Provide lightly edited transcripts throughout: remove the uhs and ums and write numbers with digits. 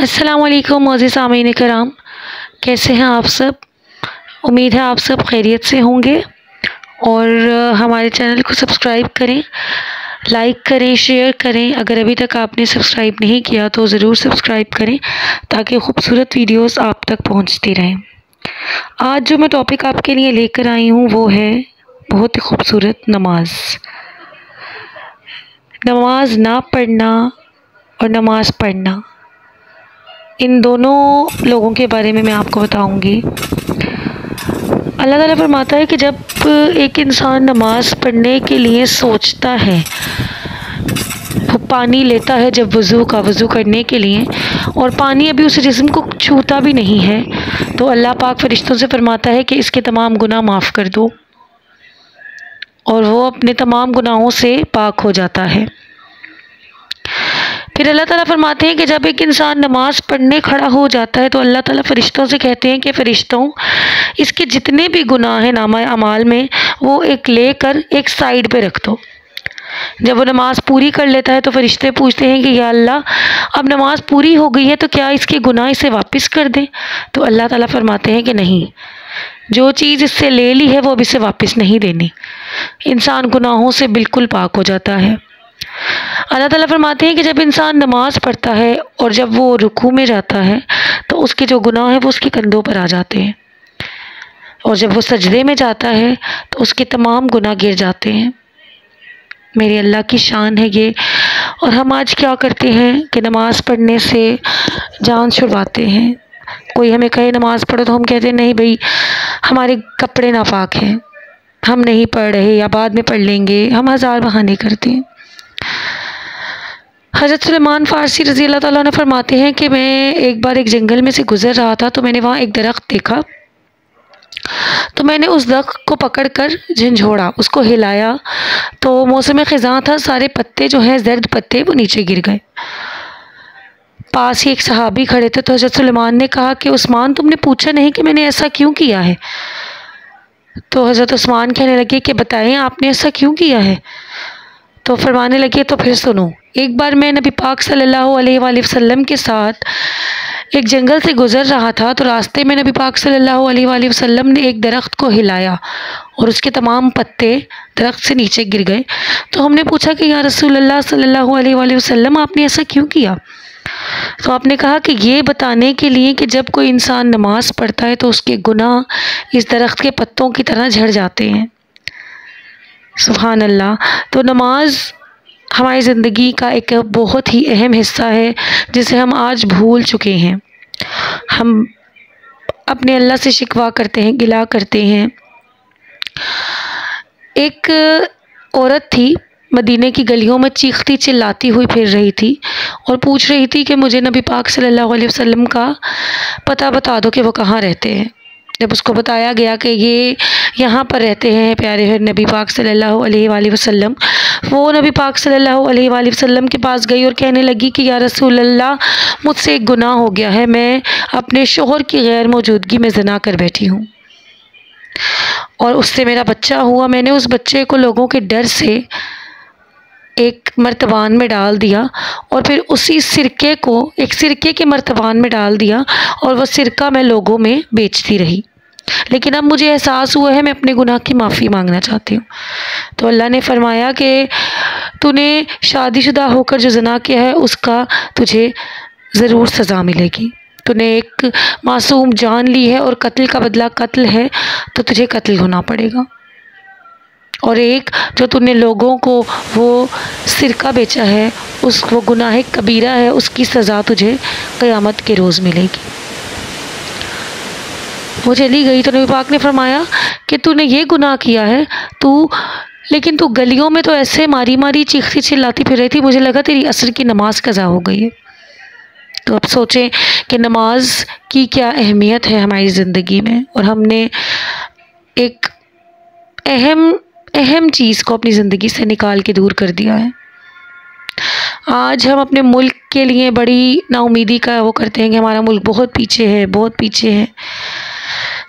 अस्सलाम वालेकुम मोअज़्ज़िज़ सामीन कराम, कैसे हैं आप सब। उम्मीद है आप सब खैरियत से होंगे और हमारे चैनल को सब्सक्राइब करें, लाइक करें, शेयर करें। अगर अभी तक आपने सब्सक्राइब नहीं किया तो ज़रूर सब्सक्राइब करें ताकि खूबसूरत वीडियोस आप तक पहुंचती रहें। आज जो मैं टॉपिक आपके लिए लेकर आई हूँ वो है बहुत ही खूबसूरत नमाज। नमाज ना पढ़ना और नमाज पढ़ना, इन दोनों लोगों के बारे में मैं आपको बताऊंगी। अल्लाह ताला फरमाता है कि जब एक इंसान नमाज पढ़ने के लिए सोचता है, वो पानी लेता है जब वज़ू करने के लिए, और पानी अभी उस जिस्म को छूता भी नहीं है, तो अल्लाह पाक फरिश्तों से फरमाता है कि इसके तमाम गुनाह माफ़ कर दो, और वो अपने तमाम गुनाहों से पाक हो जाता है। फिर अल्लाह ताला फरमाते हैं कि जब एक इंसान नमाज पढ़ने खड़ा हो जाता है तो अल्लाह ताला फरिश्तों से कहते हैं कि फ़रिश्तों, इसके जितने भी गुनाह हैं नामा अमाल में, वो एक लेकर एक साइड पे रख दो। जब वो नमाज पूरी कर लेता है तो फरिश्ते पूछते हैं कि या अल्लाह, अब नमाज पूरी हो गई है तो क्या इसके गुनाह इसे वापस कर दें? तो अल्लाह ताला फरमाते हैं कि नहीं, जो चीज़ इससे ले ली है वो अब इसे वापस नहीं देनी। इंसान गुनाहों से बिल्कुल पाक हो जाता है। अल्लाह ताला फरमाते हैं कि जब इंसान नमाज पढ़ता है और जब वो रुकू में जाता है तो उसके जो गुनाह हैं वो उसके कंधों पर आ जाते हैं, और जब वो सजदे में जाता है तो उसके तमाम गुनाह गिर जाते हैं। मेरे अल्लाह की शान है ये। और हम आज क्या करते हैं कि नमाज पढ़ने से जान छुड़वाते हैं। कोई हमें कहे नमाज पढ़ो तो हम कहते हैं नहीं भाई, हमारे कपड़े नापाक हैं, हम नहीं पढ़ रहे, या बाद में पढ़ लेंगे। हम हज़ार बहाने करते हैं। हज़रत सुलेमान फ़ारसी रज़ी अल्लाह ताला ने फरमाते हैं कि मैं एक बार एक जंगल में से गुज़र रहा था तो मैंने वहाँ एक दरख्त देखा, तो मैंने उस दरख्त को पकड़कर झंझोड़ा, उसको हिलाया, तो मौसम ख़िज़ां था, सारे पत्ते जो हैं जर्द पत्ते वो नीचे गिर गए। पास ही एक सहाबी खड़े थे, तो हज़रत सुलेमान ने कहा कि उस्मान, तुमने पूछा नहीं कि मैंने ऐसा क्यों किया है? तो हज़रत उस्मान कहने लगे कि बताएं आपने ऐसा क्यों किया है? तो फरमाने लगे तो फिर सुनो। एक बार मैं नबी पाक सल्लल्लाहु अलैहि वसल्लम के साथ एक जंगल से गुज़र रहा था, तो रास्ते में नबी पाक सल्लल्लाहु अलैहि वसल्लम ने एक दरख्त को हिलाया और उसके तमाम पत्ते दरख्त से नीचे गिर गए। तो हमने पूछा कि या रसूल अल्लाह सल्लल्लाहु अलैहि वसल्लम, आपने ऐसा क्यों किया? तो आपने कहा कि ये बताने के लिए कि जब कोई इंसान नमाज़ पढ़ता है तो उसके गुनाह इस दरख्त के पत्तों की तरह झड़ जाते हैं। सुभान अल्लाह। तो नमाज हमारी ज़िंदगी का एक बहुत ही अहम हिस्सा है जिसे हम आज भूल चुके हैं। हम अपने अल्लाह से शिकवा करते हैं, गिला करते हैं। एक औरत थी, मदीने की गलियों में चीखती चिल्लाती हुई फिर रही थी और पूछ रही थी कि मुझे नबी पाक सल्लल्लाहु अलैहि वसल्लम का पता बता दो कि वो कहाँ रहते हैं। जब उसको बताया गया कि ये यहाँ पर रहते हैं प्यारे नबी पाक सल्लल्लाहु अलैहि वसल्लम, वो नबी पाक सल्लल्लाहु अलैहि वसल्लम के पास गई और कहने लगी कि या रसूल अल्लाह, मुझसे एक गुनाह हो गया है, मैं अपने शोहर की गैर मौजूदगी में ज़िना कर बैठी हूँ और उससे मेरा बच्चा हुआ। मैंने उस बच्चे को लोगों के डर से एक मर्तबान में डाल दिया और फिर उसी सिरके को एक सिरके के मर्तबान में डाल दिया और वह सिरका मैं लोगों में बेचती रही, लेकिन अब मुझे एहसास हुआ है, मैं अपने गुनाह की माफ़ी मांगना चाहती हूँ। तो अल्लाह ने फरमाया कि तूने शादीशुदा होकर जो ज़िना किया है उसका तुझे ज़रूर सज़ा मिलेगी। तूने एक मासूम जान ली है और कत्ल का बदला कत्ल है, तो तुझे कत्ल होना पड़ेगा। और एक जो तूने लोगों को वो सिरका बेचा है, वो गुनाह कबीरा है, उसकी सज़ा तुझे क़यामत के रोज़ मिलेगी। वो चली गई तो नबी पाक ने फरमाया कि तूने ये गुनाह किया है, लेकिन तू गलियों में तो ऐसे मारी मारी चीखती चिल्लाती फिर रही थी, मुझे लगा तेरी असर की नमाज कज़ा हो गई है। तो अब सोचें कि नमाज की क्या अहमियत है हमारी ज़िंदगी में, और हमने एक अहम चीज़ को अपनी ज़िंदगी से निकाल के दूर कर दिया है। आज हम अपने मुल्क के लिए बड़ी नाउमीदी का वो करते हैं कि हमारा मुल्क बहुत पीछे है, बहुत पीछे है।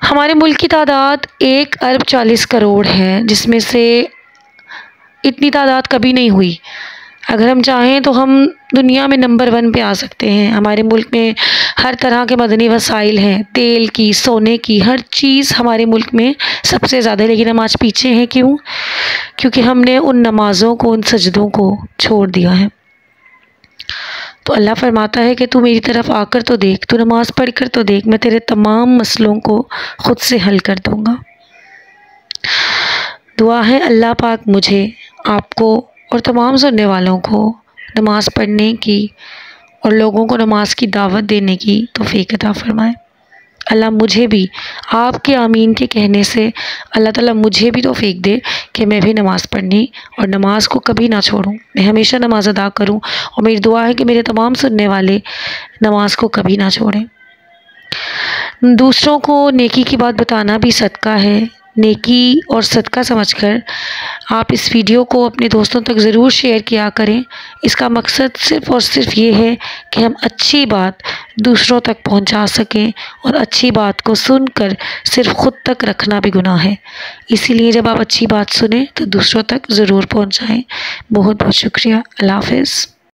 हमारे मुल्क की तादाद 1 अरब 40 करोड़ है, जिसमें से इतनी तादाद कभी नहीं हुई अगर हम चाहें तो हम दुनिया में नंबर 1 पे आ सकते हैं। हमारे मुल्क में हर तरह के मदनी वसाइल हैं, तेल की, सोने की, हर चीज़ हमारे मुल्क में सबसे ज़्यादा, लेकिन हम आज पीछे हैं। क्यों? क्योंकि हमने उन नमाज़ों को, उन सजदों को छोड़ दिया है। तो अल्लाह फरमाता है कि तू मेरी तरफ आकर तो देख, तू नमाज़ पढ़ कर तो देख, मैं तेरे तमाम मसलों को ख़ुद से हल कर दूँगा। दुआ है अल्लाह पाक मुझे, आपको और तमाम सुनने वालों को नमाज़ पढ़ने की और लोगों को नमाज की दावत देने की तौफीक अता फ़रमाए। अल्लाह मुझे भी आपके आमीन के कहने से अल्लाह ताला मुझे भी तौफीक दे कि मैं भी नमाज़ पढ़नी और नमाज को कभी ना छोड़ूं, मैं हमेशा नमाज अदा करूं। और मेरी दुआ है कि मेरे तमाम सुनने वाले नमाज को कभी ना छोड़ें। दूसरों को नेकी की बात बताना भी सदका है। नेकी और सदका समझकर आप इस वीडियो को अपने दोस्तों तक ज़रूर शेयर किया करें। इसका मकसद सिर्फ़ और सिर्फ ये है कि हम अच्छी बात दूसरों तक पहुंचा सकें, और अच्छी बात को सुनकर सिर्फ़ ख़ुद तक रखना भी गुनाह है। इसीलिए जब आप अच्छी बात सुनें तो दूसरों तक ज़रूर पहुंचाएं। बहुत बहुत शुक्रिया। अल्लाह हाफ़िज़।